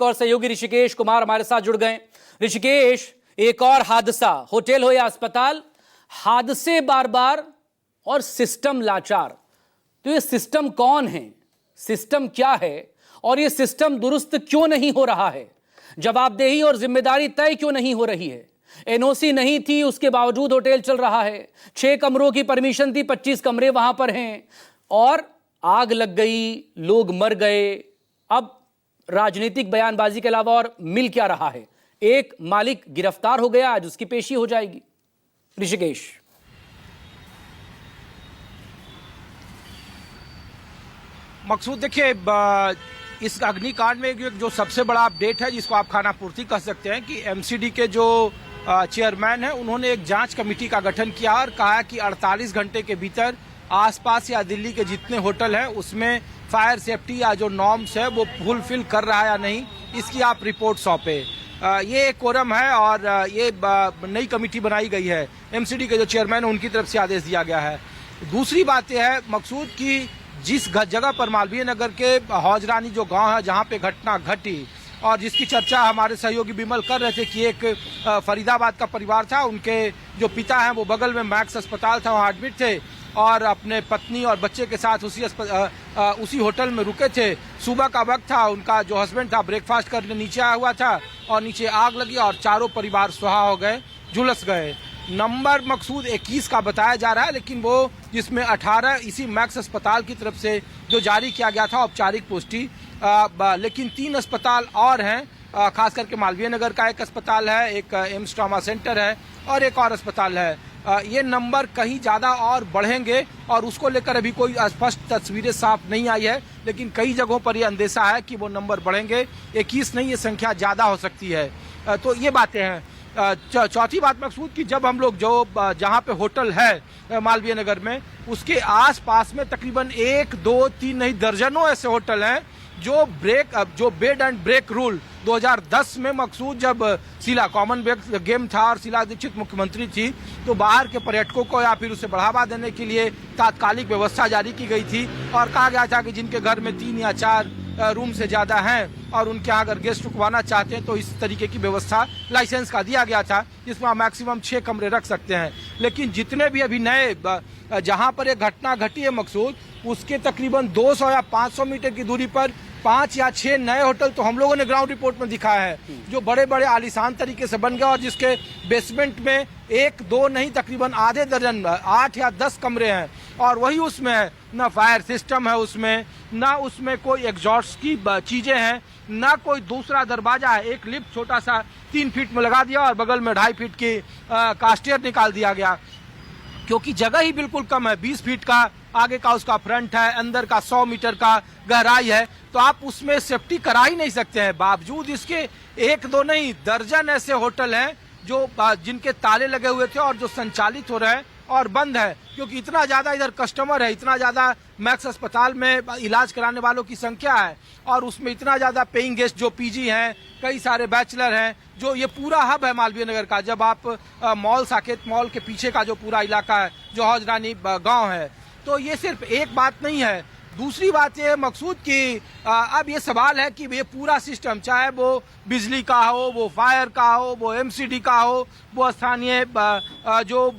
और सहयोगी ऋषिकेश कुमार हमारे साथ जुड़ गए। ऋषिकेश, एक और हादसा, होटल हो या अस्पताल, हादसे बार बार और सिस्टम लाचार। तो ये सिस्टम कौन है, सिस्टम क्या है और ये सिस्टम दुरुस्त क्यों नहीं हो रहा है? जवाबदेही और जिम्मेदारी तय क्यों नहीं हो रही है? एनओसी नहीं थी, उसके बावजूद होटल चल रहा है। 6 कमरों की परमिशन थी, 25 कमरे वहां पर हैं और आग लग गई, लोग मर गए। अब राजनीतिक बयानबाजी के अलावा और मिल क्या रहा है? एक मालिक गिरफ्तार हो गया, आज उसकी पेशी हो जाएगी। ऋषिकेश, मकसूद देखिए, इस अग्निकांड में जो सबसे बड़ा अपडेट है, जिसको आप खानापूर्ति कह सकते हैं, कि एमसीडी के जो चेयरमैन हैं, उन्होंने एक जांच कमेटी का गठन किया और कहा कि 48 घंटे के भीतर आसपास या दिल्ली के जितने होटल हैं उसमें फायर सेफ्टी या जो नॉर्म्स है वो फुलफिल कर रहा है या नहीं, इसकी आप रिपोर्ट सौंपे। ये एक कोरम है और ये नई कमेटी बनाई गई है। एमसीडी के जो चेयरमैन है उनकी तरफ से आदेश दिया गया है। दूसरी बात यह है मकसूद की जिस जगह पर मालवीय नगर के हौजरानी जो गांव है जहां पे घटना घटी और जिसकी चर्चा हमारे सहयोगी बिमल कर रहे थे कि एक फरीदाबाद का परिवार था, उनके जो पिता हैं वो बगल में मैक्स अस्पताल था, वहाँ एडमिट थे और अपने पत्नी और बच्चे के साथ उसी होटल में रुके थे। सुबह का वक्त था, उनका जो हस्बैंड था ब्रेकफास्ट करने नीचे आया हुआ था और नीचे आग लगी और चारों परिवार सुहा हो गए, झुलस गए। नंबर मकसूद 21 का बताया जा रहा है, लेकिन वो जिसमें 18 इसी मैक्स अस्पताल की तरफ से जो जारी किया गया था औपचारिक पुष्टि, लेकिन 3 अस्पताल और हैं, खास करके मालवीय नगर का एक अस्पताल है, एक एम्स ट्रॉमा सेंटर है और एक और अस्पताल है। ये नंबर कहीं ज़्यादा और बढ़ेंगे और उसको लेकर अभी कोई स्पष्ट तस्वीरें साफ नहीं आई है, लेकिन कई जगहों पर ये अंदेशा है कि वो नंबर बढ़ेंगे। 21 नहीं, ये संख्या ज़्यादा हो सकती है। तो ये बातें हैं। चौथी बात मकसूद की जब हम लोग जो जहाँ पे होटल है मालवीय नगर में, उसके आसपास में तकरीबन 1, 2, 3 नहीं दर्जनों ऐसे होटल हैं जो बेड एंड ब्रेक रूल 2010 में मकसूद जब शीला कॉमनवेल्थ गेम था और शीला दीक्षित मुख्यमंत्री थी, तो बाहर के पर्यटकों को या फिर उसे बढ़ावा देने के लिए तात्कालिक व्यवस्था जारी की गई थी और कहा गया था कि जिनके घर में 3 या 4 रूम से ज़्यादा हैं और उनके यहाँ अगर गेस्ट रुकवाना चाहते हैं तो इस तरीके की व्यवस्था लाइसेंस का दिया गया था, जिसमें आप मैक्सिमम 6 कमरे रख सकते हैं। लेकिन जितने भी अभी नए जहाँ पर एक घटना घटी है मकसूद, उसके तकरीबन 200 या 500 मीटर की दूरी पर 5 या 6 नए होटल तो हम लोगों ने ग्राउंड रिपोर्ट में दिखाया है, जो बड़े बड़े आलीशान तरीके से बन गए और जिसके बेसमेंट में 1, 2 नहीं तकरीबन आधे दर्जन 8 या 10 कमरे हैं और वही उसमें है, ना फायर सिस्टम है उसमें, ना उसमें कोई एग्जॉस्ट की चीजें हैं, ना कोई दूसरा दरवाजा है। एक लिफ्ट छोटा सा 3 फीट में लगा दिया और बगल में 2.5 फीट की कास्टियर निकाल दिया गया, क्योंकि जगह ही बिल्कुल कम है। 20 फीट का आगे का उसका फ्रंट है, अंदर का 100 मीटर का गहराई है, तो आप उसमें सेफ्टी करा ही नहीं सकते हैं। बावजूद इसके 1, 2 नहीं दर्जन ऐसे होटल हैं जो जिनके ताले लगे हुए थे और जो संचालित हो रहे हैं और बंद है, क्योंकि इतना ज्यादा इधर कस्टमर है, इतना ज्यादा मैक्स अस्पताल में इलाज कराने वालों की संख्या है और उसमें इतना ज्यादा पेइंग गेस्ट जो पीजी हैं, कई सारे बैचलर हैं, जो ये पूरा हब है मालवीय नगर का। जब आप मॉल साकेत मॉल के पीछे का जो पूरा इलाका है, जो हौजरानी गांव है, तो ये सिर्फ एक बात नहीं है। दूसरी बात ये है मकसूद की अब ये सवाल है कि ये पूरा सिस्टम, चाहे वो बिजली का हो, वो फायर का हो, वो एमसीडी का हो, वो स्थानीय जो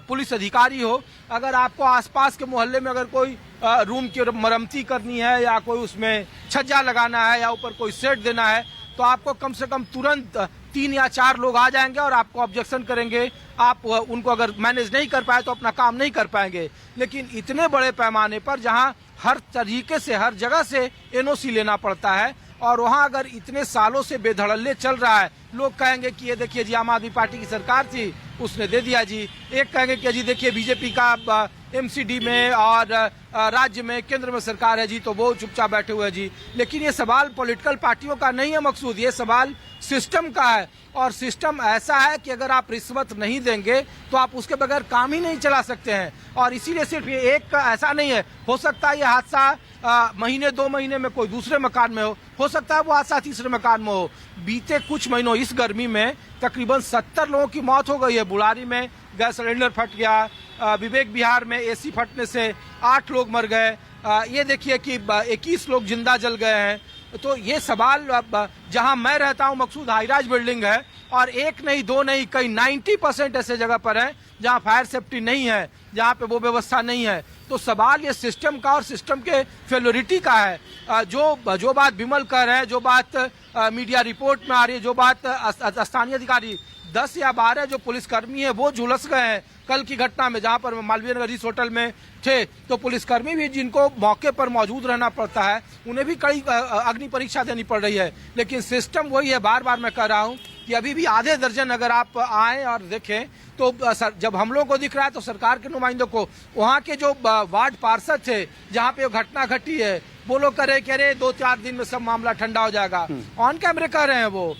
पुलिस अधिकारी हो, अगर आपको आसपास के मोहल्ले में अगर कोई रूम की मरम्मती करनी है या कोई उसमें छज्जा लगाना है या ऊपर कोई सेट देना है, तो आपको कम से कम तुरंत 3 या 4 लोग आ जाएंगे और आपको ऑब्जेक्शन करेंगे। आप उनको अगर मैनेज नहीं कर पाए तो अपना काम नहीं कर पाएंगे। लेकिन इतने बड़े पैमाने पर जहां हर तरीके से हर जगह से एनओसी लेना पड़ता है और वहां अगर इतने सालों से बेधड़ल्ले चल रहा है, लोग कहेंगे कि ये देखिए जी आम आदमी पार्टी की सरकार थी, उसने दे दिया जी। एक कहेंगे कि जी देखिए बीजेपी का एमसीडी में और राज्य में केंद्र में सरकार है जी, तो वो चुपचाप बैठे हुए हैं जी। लेकिन ये सवाल पॉलिटिकल पार्टियों का नहीं है मकसूद, ये सवाल सिस्टम का है और सिस्टम ऐसा है कि अगर आप रिश्वत नहीं देंगे तो आप उसके बगैर काम ही नहीं चला सकते हैं। और इसीलिए सिर्फ ये एक का ऐसा नहीं है, हो सकता है ये हादसा महीने 2 महीने में कोई दूसरे मकान में हो सकता है वो हादसा तीसरे मकान में हो। बीते कुछ महीनों इस गर्मी में तकरीबन 70 लोगों की मौत हो गई है। बुढ़ारी में गैस सिलेंडर फट गया, विवेक विहार में एसी फटने से 8 लोग मर गए, ये देखिए कि 21 लोग जिंदा जल गए हैं। तो ये सवाल जहां मैं रहता हूं मकसूद हाईराज बिल्डिंग है और एक नहीं दो नहीं कई 90% ऐसे जगह पर है जहां फायर सेफ्टी नहीं है, जहां पे वो व्यवस्था नहीं है। तो सवाल ये सिस्टम का और सिस्टम के फेलोरिटी का है। जो बात विमल कर रहे हैं, जो बात मीडिया रिपोर्ट में आ रही है, जो बात स्थानीय अधिकारी 10 या 12 जो पुलिसकर्मी है वो झुलस गए हैं कल की घटना में, जहां पर मालवीय नगर रिस होटल में थे। तो पुलिसकर्मी भी जिनको मौके पर मौजूद रहना पड़ता है उन्हें भी कड़ी अग्नि परीक्षा देनी पड़ रही है। लेकिन सिस्टम वही है, बार बार मैं कह रहा हूं कि अभी भी आधे दर्जन अगर आप आए और देखें तो जब हम लोग को दिख रहा है तो सरकार के नुमाइंदों को, वहां के जो वार्ड पार्षद थे जहां पे घटना घटी है वो लोग कह रहे 2-4 दिन में सब मामला ठंडा हो जाएगा। ऑन कैमरे कह रहे हैं वो।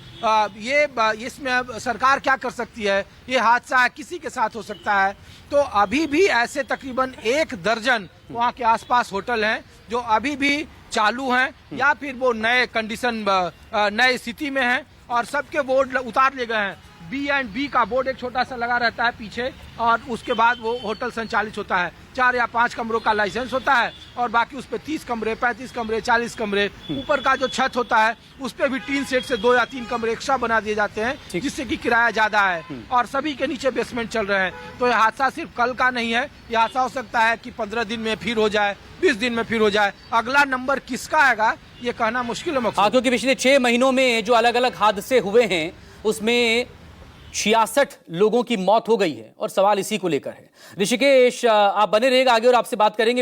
इसमें सरकार क्या कर सकती है? ये हादसा किसी के साथ हो सकता है। तो अभी भी ऐसे तकरीबन 1 दर्जन वहाँ के आसपास होटल हैं जो अभी भी चालू हैं या फिर वो नए कंडीशन नए स्थिति में हैं और सबके बोर्ड उतार लिए गए हैं। B&B का बोर्ड एक छोटा सा लगा रहता है पीछे और उसके बाद वो होटल संचालित होता है। 4 या 5 कमरों का लाइसेंस होता है और बाकी उस पे 30 कमरे, 35 कमरे, 40 कमरे। ऊपर का जो छत होता है उस पे भी टीन सेट से 2 या 3 कमरे एक्स्ट्रा बना दिए जाते हैं जिससे कि किराया ज्यादा है और सभी के नीचे बेसमेंट चल रहे हैं। तो ये हादसा सिर्फ कल का नहीं है, ये हादसा हो सकता है कि 15 दिन में फिर हो जाए, 20 दिन में फिर हो जाए। अगला नंबर किसका आएगा ये कहना मुश्किल है। हाँ, क्योंकि पिछले 6 महीनों में जो अलग अलग हादसे हुए हैं उसमें 66 लोगों की मौत हो गई है और सवाल इसी को लेकर है। ऋषिकेश, आप बने रहिएगा आगे और आपसे बात करेंगे।